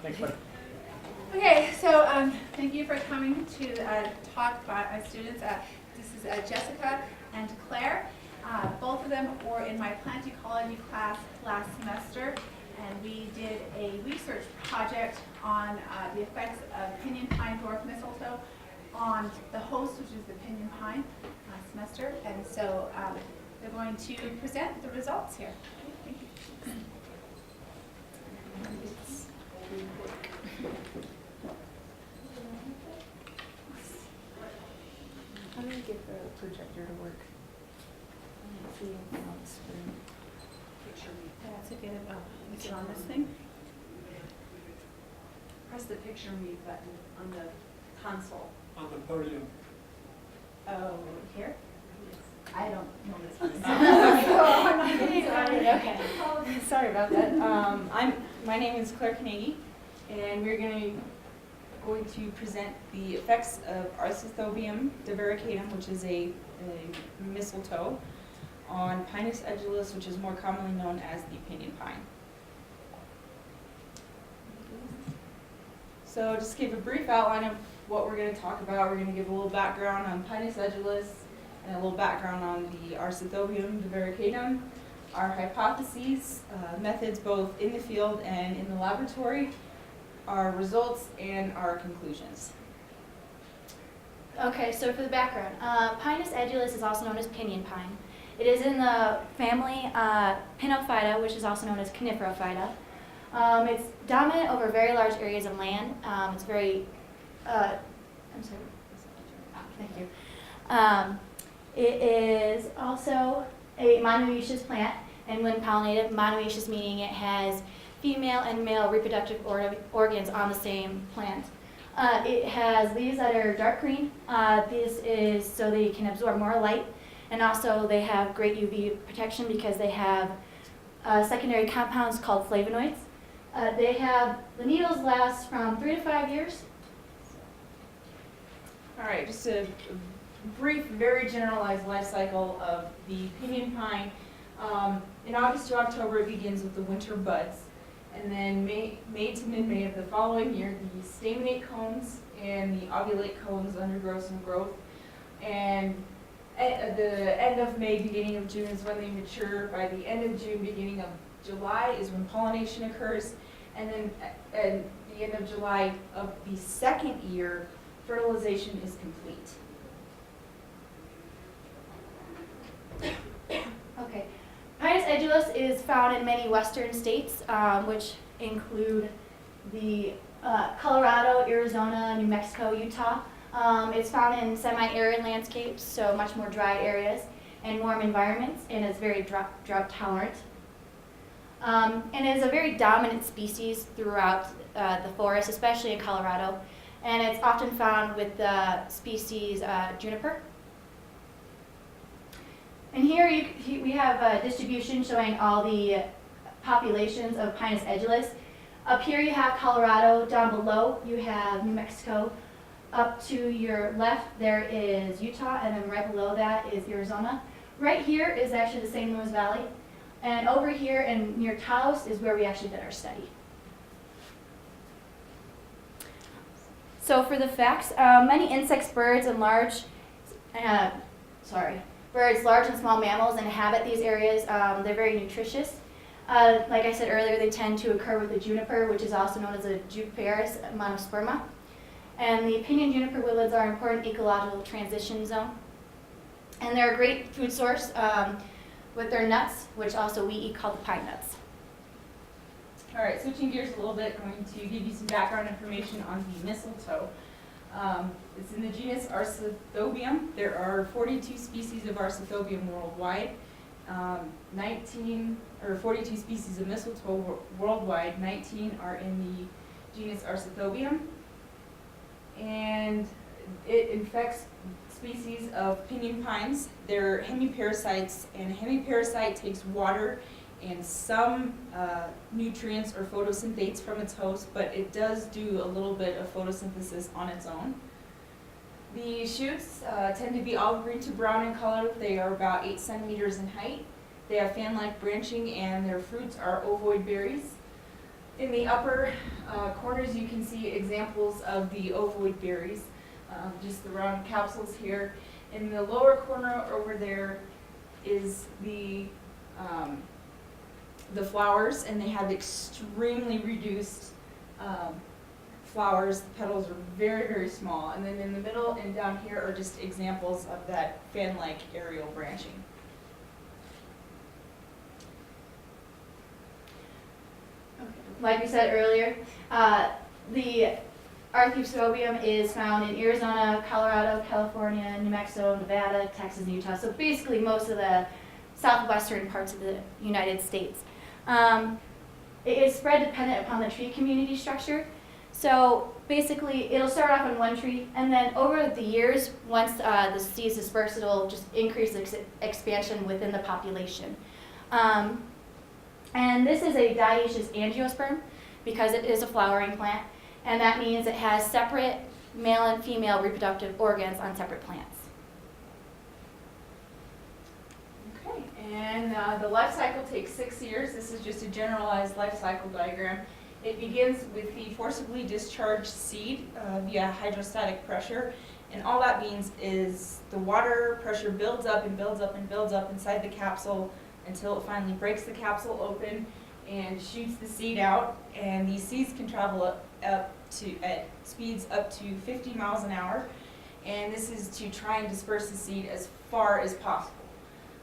Thanks, buddy. Okay, so thank you for coming to talk by my students. This is Jessica and Claire. Both of them were in my plant ecology class last semester, and we did a research project on the effects of Piñon Pine dwarf mistletoe on the host, which is the Piñon Pine, last semester. And so they're going to present the results here. Thank you. How do you get the projector to work? Let's see if it's on the screen. That's a good, is it on this thing? Press the picture me button on the console. On the podium. Oh, here? I don't know this one. Okay. Sorry about that. My name is Claire Kanagy, and we're going to present the effects of Arceuthobium divaricatum, which is a mistletoe, on Pinus edulis, which is more commonly known as the Piñon Pine. So just give a brief outline of what we're going to talk about. We're going to give a little background on Pinus edulis and a little background on the Arceuthobium divaricatum, our hypotheses, methods both in the field and in the laboratory, our results, and our conclusions. Okay, so for the background, Pinus edulis is also known as Piñon Pine. It is in the family Pinophyta, which is also known as Coniferophyta. It's dominant over very large areas of land. It's very, I'm sorry, thank you. It is also a monoecious plant, and when pollinated, monoecious meaning it has female and male reproductive organs on the same plant. It has leaves that are dark green. This is so they can absorb more light, and also they have great UV protection because they have secondary compounds called flavonoids. The needles last from 3 to 5 years. All right, just a brief, very generalized life cycle of the Piñon Pine. In August to October, it begins with the winter buds. And then May to mid-May of the following year, the staminate cones and the ovulate cones undergo some growth. And at the end of May, beginning of June is when they mature. By the end of June, beginning of July is when pollination occurs. And then at the end of July of the second year, fertilization is complete. Okay. Pinus edulis is found in many western states, which include the Colorado, Arizona, New Mexico, Utah. It's found in semi-arid landscapes, so much more dry areas, and warm environments, and is very drought tolerant. And is a very dominant species throughout the forest, especially in Colorado. And it's often found with the species juniper. And here we have a distribution showing all the populations of Pinus edulis. Up here you have Colorado, down below you have New Mexico. Up to your left there is Utah, and then right below that is Arizona. Right here is actually the St. Louis Valley. And over here and near Taos is where we actually did our study. So for the facts, many insects, birds, and large and small mammals inhabit these areas. They're very nutritious. Like I said earlier, they tend to occur with the juniper, which is also known as a Juniperus monosperma. And the Piñon juniper woodlands are an important ecological transition zone. And they're a great food source with their nuts, which also we eat, called the pine nuts. All right, switching gears a little bit, going to give you some background information on the mistletoe. It's in the genus Arceuthobium. There are 42 species of Arceuthobium worldwide. 42 species of mistletoe worldwide. 19 are in the genus Arceuthobium. And it infects species of Piñon pines. They're hemiparasites, and a hemiparasite takes water and some nutrients or photosynthates from its host, but it does do a little bit of photosynthesis on its own. The shoots tend to be olive green to brown in color. They are about 8 centimeters in height. They have fan-like branching, and their fruits are ovoid berries. In the upper corners, you can see examples of the ovoid berries, just the round capsules here. In the lower corner over there is the flowers, and they have extremely reduced flowers. The petals are very, very small. And then in the middle and down here are just examples of that fan-like aerial branching. Like we said earlier, the Arceuthobium is found in Arizona, Colorado, California, New Mexico, Nevada, Texas, and Utah. So basically most of the southwestern parts of the United States. It is spread dependent upon the tree community structure. So basically it'll start off on one tree, and then over the years, once the seeds disperse, it'll just increase expansion within the population. And this is a dioecious angiosperm because it is a flowering plant, and that means it has separate male and female reproductive organs on separate plants. Okay, and the life cycle takes 6 years. This is just a generalized life cycle diagram. It begins with the forcibly discharged seed via hydrostatic pressure, and all that means is the water pressure builds up and builds up and builds up inside the capsule until it finally breaks the capsule open and shoots the seed out. And these seeds can travel at speeds up to 50 miles an hour, and this is to try and disperse the seed as far as possible.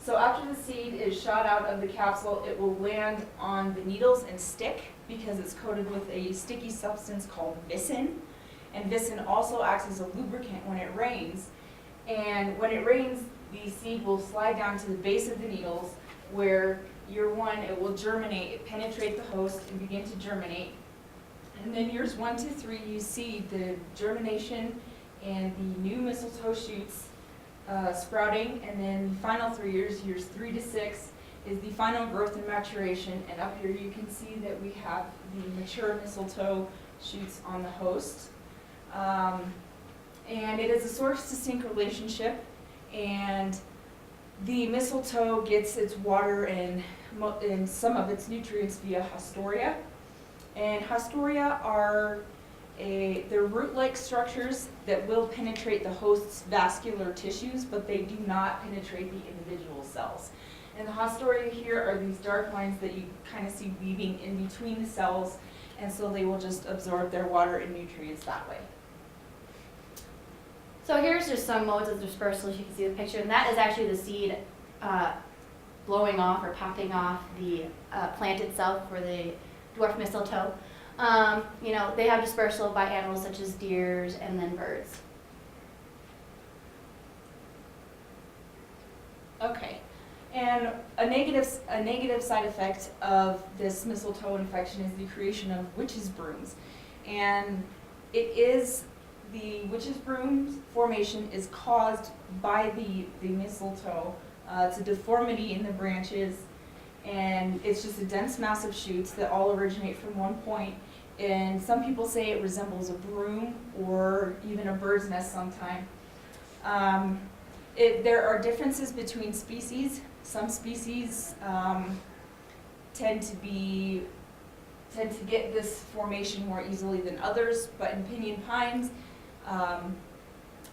So after the seed is shot out of the capsule, it will land on the needles and stick because it's coated with a sticky substance called vicin. And vicin also acts as a lubricant when it rains. And when it rains, the seed will slide down to the base of the needles, where year 1, it will germinate, penetrate the host, and begin to germinate. And then years 1 to 3, you see the germination and the new mistletoe shoots sprouting. And then the final 3 years, years 3 to 6, is the final growth and maturation. And up here you can see that we have the mature mistletoe shoots on the host. And it is a source-to-sink relationship, and the mistletoe gets its water and some of its nutrients via haustoria. And haustoria are they're root-like structures that will penetrate the host's vascular tissues, but they do not penetrate the individual cells. And the haustoria here are these dark lines that you kind of see weaving in between the cells, and so they will just absorb their water and nutrients that way. So here's just some modes of dispersal, as you can see the picture, and that is actually the seed blowing off or popping off the plant itself for the dwarf mistletoe. They have dispersal by animals such as deers and then birds. Okay, and a negative side effect of this mistletoe infection is the creation of witch's brooms. And the witch's broom formation is caused by the mistletoe. It's a deformity in the branches, and it's just a dense mass of shoots that all originate from one point. And some people say it resembles a broom or even a bird's nest sometime. There are differences between species. Some species tend to get this formation more easily than others, but in Piñon Pines,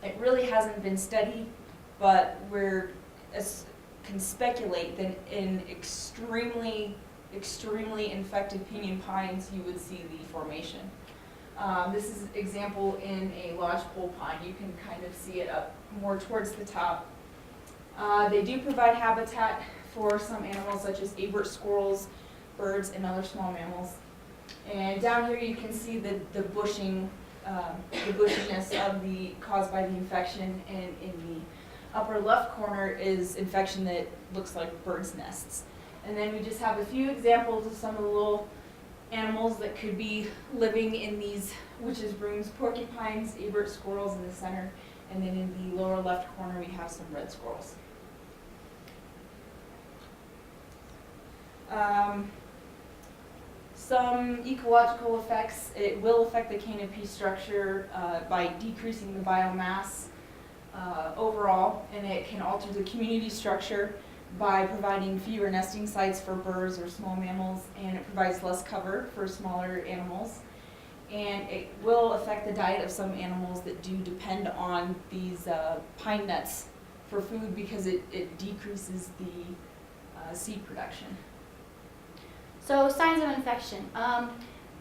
it really hasn't been studied, but we can speculate that in extremely infected Piñon Pines, you would see the formation. This is an example in a lodgepole pine. You can kind of see it up more towards the top. They do provide habitat for some animals such as Ebert squirrels, birds, and other small mammals. And down here you can see the bushiness caused by the infection, and in the upper left corner is infection that looks like birds' nests. And then we just have a few examples of some of the little animals that could be living in these witches' brooms: porcupines, Ebert squirrels in the center, and then in the lower left corner we have some red squirrels. Some ecological effects: it will affect the canopy structure by decreasing the biomass overall, and it can alter the community structure. by providing fewer nesting sites for birds or small mammals, and it provides less cover for smaller animals. And it will affect the diet of some animals that do depend on these pine nuts for food, because it decreases the seed production. So signs of infection.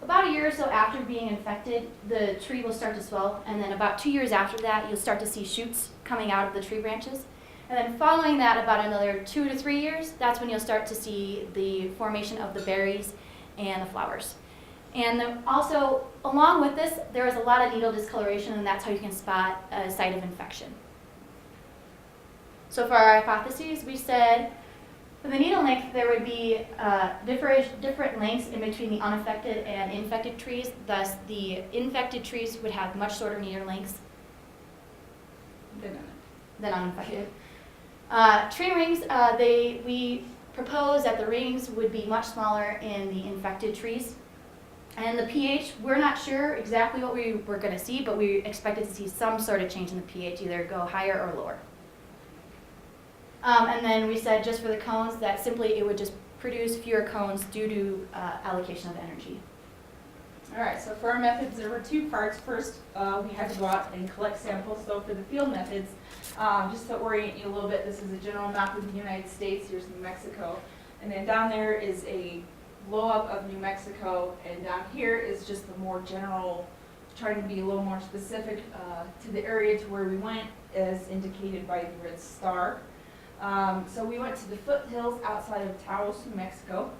About a year or so after being infected, the tree will start to swell, and then about 2 years after that, you'll start to see shoots coming out of the tree branches. And then following that, about another 2 to 3 years, that's when you'll start to see the formation of the berries and the flowers. And then also, along with this, there is a lot of needle discoloration, and that's how you can spot a site of infection. So for our hypotheses, we said for the needle length, there would be different lengths in between the unaffected and infected trees. Thus, the infected trees would have much shorter needle lengths than unaffected. Tree rings, we propose that the rings would be much smaller in the infected trees. And the pH, we're not sure exactly what we were going to see, but we expected to see some sort of change in the pH, either go higher or lower. And then we said just for the cones that simply it would just produce fewer cones due to allocation of energy. All right, so for our methods, there were 2 parts. First, we had to go out and collect samples. So for the field methods, just to orient you a little bit, this is a general map of the United States. Here's New Mexico. And then down there is a blow-up of New Mexico. And down here is just the more general, trying to be a little more specific to the area to where we went, as indicated by the red star. So we went to the foothills outside of Taos, New Mexico.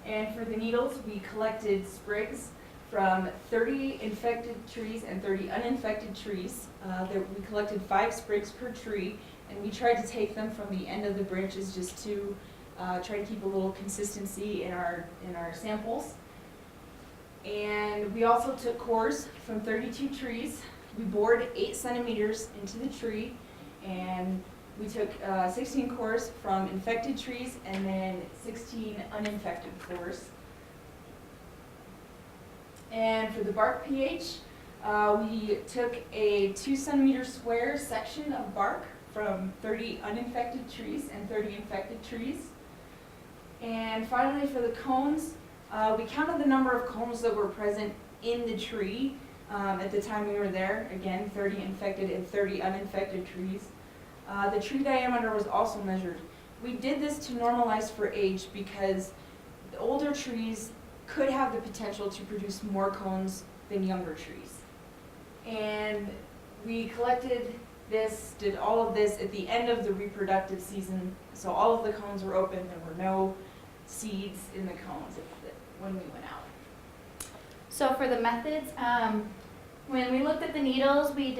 And for the needles, we collected sprigs from 30 infected trees and 30 uninfected trees. We collected 5 sprigs per tree, and we tried to take them from the end of the branches just to try to keep a little consistency in our samples. And we also took cores from 32 trees. We bored 8 centimeters into the tree, and we took 16 cores from infected trees and then 16 uninfected cores. And for the bark pH, we took a 2 centimeter square section of bark from 30 uninfected trees and 30 infected trees. And finally, for the cones, we counted the number of cones that were present in the tree at the time we were there. Again, 30 infected and 30 uninfected trees. The tree diameter was also measured. We did this to normalize for age because the older trees could have the potential to produce more cones than younger trees. And we collected this, did all of this at the end of the reproductive season. So all of the cones were open. There were no seeds in the cones when we went out. So for the methods, when we looked at the needles, we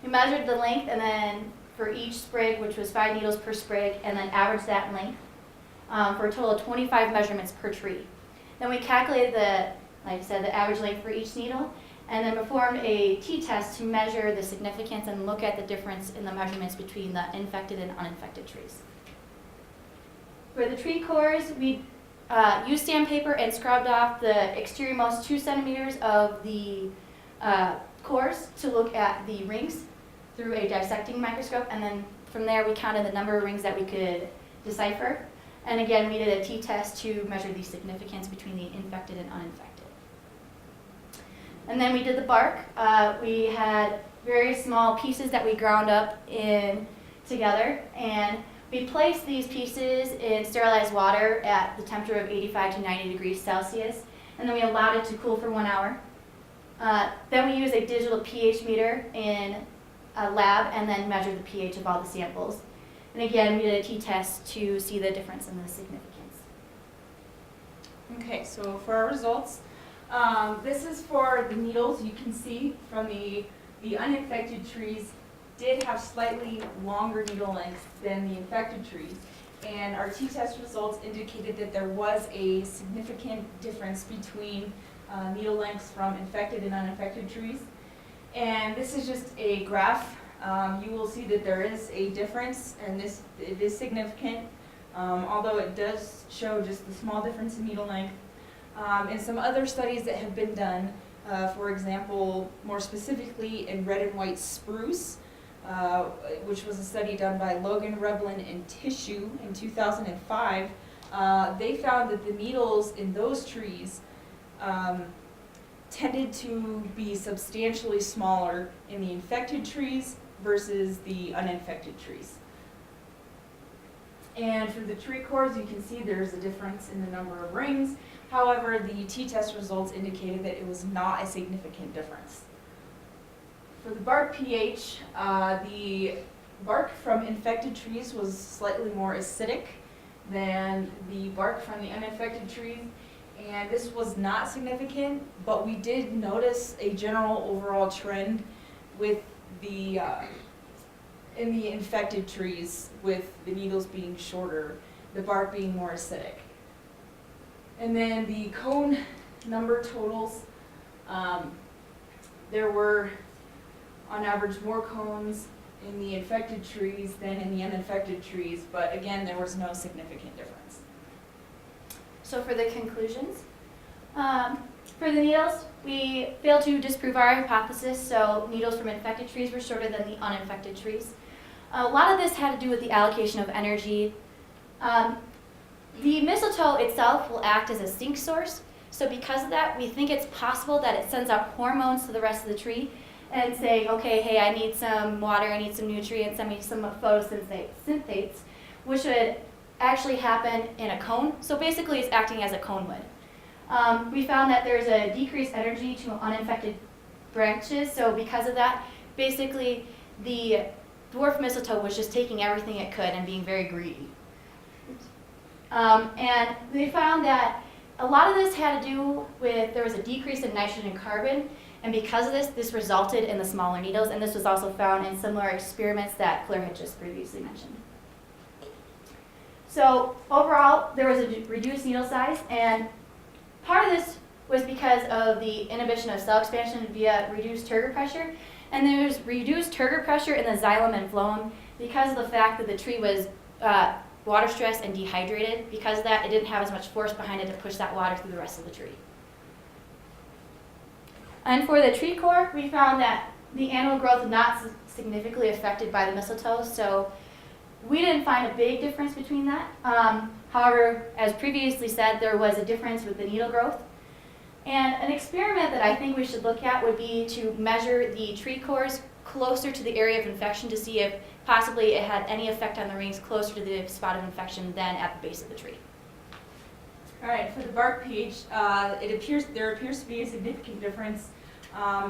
measured the length, and then for each sprig, which was 5 needles per sprig, and then averaged that length for a total of 25 measurements per tree. Then we calculated like I said, the average length for each needle, and then performed a t-test to measure the significance and look at the difference in the measurements between the infected and uninfected trees. For the tree cores, we used sandpaper and scrubbed off the exteriormost 2 centimeters of the cores to look at the rings through a dissecting microscope, and then from there we counted the number of rings that we could decipher. And again, we did a t-test to measure the significance between the infected and uninfected. And then we did the bark. We had very small pieces that we ground up together, and we placed these pieces in sterilized water at the temperature of 85 to 90 degrees Celsius, and then we allowed it to cool for 1 hour. Then we used a digital pH meter in a lab and then measured the pH of all the samples. And again, we did a t-test to see the difference in the significance. Okay, so for our results, this is for the needles. You can see from the uninfected trees did have slightly longer needle lengths than the infected trees. And our t-test results indicated that there was a significant difference between needle lengths from infected and uninfected trees. And this is just a graph. You will see that there is a difference, and it is significant, although it does show just the small difference in needle length. In some other studies that have been done, for example, more specifically in red and white spruce, which was a study done by Logan, Reblin, and Tissue in 2005, they found that the needles in those trees tended to be substantially smaller in the infected trees versus the uninfected trees. And for the tree cores, you can see there's a difference in the number of rings. However, the t-test results indicated that it was not a significant difference. For the bark pH, the bark from infected trees was slightly more acidic than the bark from the uninfected trees, and this was not significant, but we did notice a general overall trend with the in the infected trees, with the needles being shorter, the bark being more acidic. And then the cone number totals, there were on average more cones in the infected trees than in the uninfected trees, but again, there was no significant difference. So for the conclusions, for the needles, we failed to disprove our hypothesis, so needles from infected trees were shorter than the uninfected trees. A lot of this had to do with the allocation of energy. The mistletoe itself will act as a sink source, so because of that, we think it's possible that it sends out hormones to the rest of the tree and saying, okay, hey, I need some water, I need some nutrients, send me some photosynthetates, which would actually happen in a cone. So basically, it's acting as a cone would. We found that there's a decreased energy to uninfected branches, so because of that, basically, the dwarf mistletoe was just taking everything it could and being very greedy. And they found that a lot of this had to do with, there was a decrease in nitrogen and carbon, and because of this, this resulted in the smaller needles, and this was also found in similar experiments that Claire had just previously mentioned. So overall, there was a reduced needle size, and part of this was because of the inhibition of cell expansion via reduced turgor pressure, and there's reduced turgor pressure in the xylem and phloem because of the fact that the tree was water stressed and dehydrated. Because of that, it didn't have as much force behind it to push that water through the rest of the tree. And for the tree core, we found that the annual growth was not significantly affected by the mistletoe, so we didn't find a big difference between that. However, as previously said, there was a difference with the needle growth. And an experiment that I think we should look at would be to measure the tree cores closer to the area of infection to see if possibly it had any effect on the rings closer to the spot of infection than at the base of the tree. All right, for the bark pH, there appears to be a significant difference.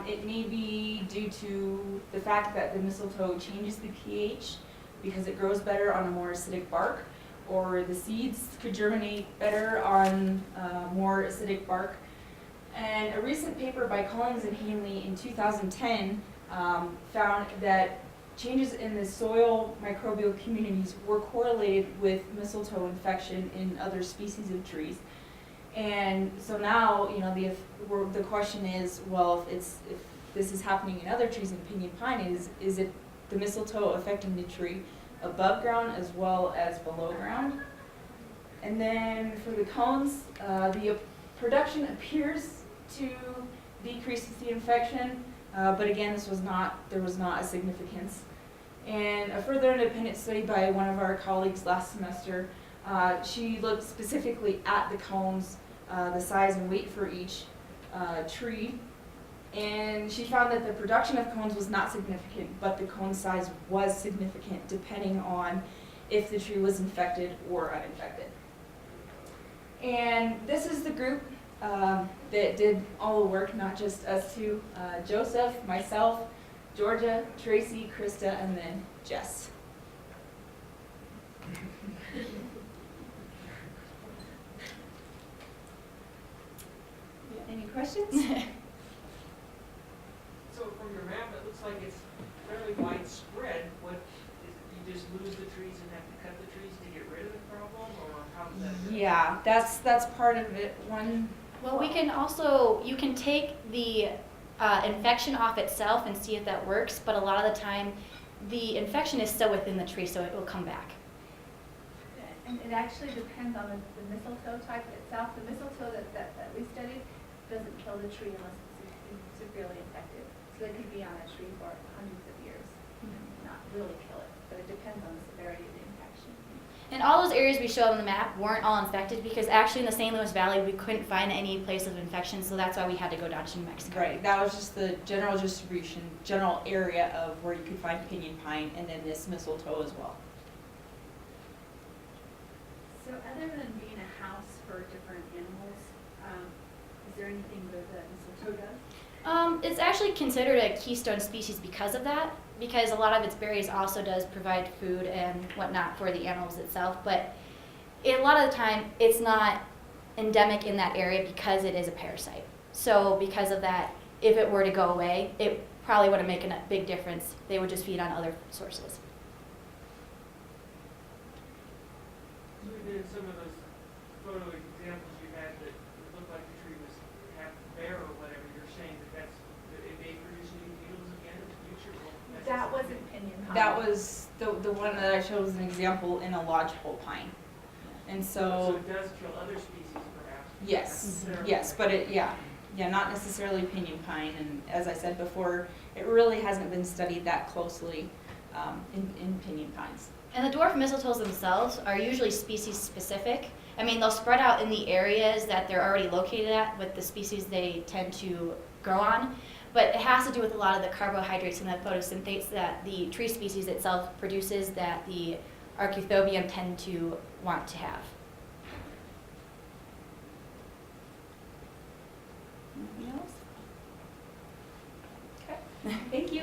It may be due to the fact that the mistletoe changes the pH because it grows better on a more acidic bark, or the seeds could germinate better on more acidic bark. And a recent paper by Collins and Hanley in 2010 found that changes in the soil microbial communities were correlated with mistletoe infection in other species of trees. And so now, you know, the question is, well, if this is happening in other trees in Piñon Pine, is it the mistletoe affecting the tree above ground as well as below ground? And then for the cones, the production appears to decrease with the infection, but again, there was not a significance. And a further independent study by one of our colleagues last semester, she looked specifically at the cones, the size and weight for each tree, and she found that the production of cones was not significant, but the cone size was significant depending on if the tree was infected or uninfected. And this is the group that did all the work, not just us two, Joseph, myself, Georgia, Tracy, Krista, and then Jess. Any questions? So from your map, it looks like it's fairly widespread. You just lose the trees and have to cut the trees to get rid of the problem, or how does that affect? Yeah, that's part of it. Well, you can take the infection off itself and see if that works, but a lot of the time the infection is still within the tree, so it will come back. And it actually depends on the mistletoe type itself. The mistletoe that we studied doesn't kill the tree unless it's severely infected. So it could be on a tree for hundreds of years. not really kill it, but it depends on the severity of the infection. And all those areas we showed on the map weren't all infected because actually in the St. Louis Valley we couldn't find any place of infection, so that's why we had to go down to New Mexico. Right, that was just the general distribution, general area of where you could find Piñon Pine, and then this mistletoe as well. So other than being a house for different animals, is there anything that the mistletoe does? It's actually considered a keystone species because of that, because a lot of its berries also does provide food and whatnot for the animals itself, but a lot of the time it's not endemic in that area because it is a parasite. So because of that, if it were to go away, it probably wouldn't make a big difference. They would just feed on other sources. We did some of those photo examples you had that looked like the tree was half bare or whatever. You're saying that it may produce new beetles again in the future? Well, That wasn't Piñon Pine. That was the one that I showed as an example in a lodgepole pine. And So it does kill other species perhaps? yes, Mhm. yes, but not necessarily Piñon Pine, and as I said before, it really hasn't been studied that closely in Piñon Pines. And the dwarf mistletoes themselves are usually species specific. I mean, they'll spread out in the areas that they're already located at with the species they tend to grow on, but it has to do with a lot of the carbohydrates and the photosynthates that the tree species itself produces that the Arceuthobium tend to want to have. Anything else? Okay, thank you.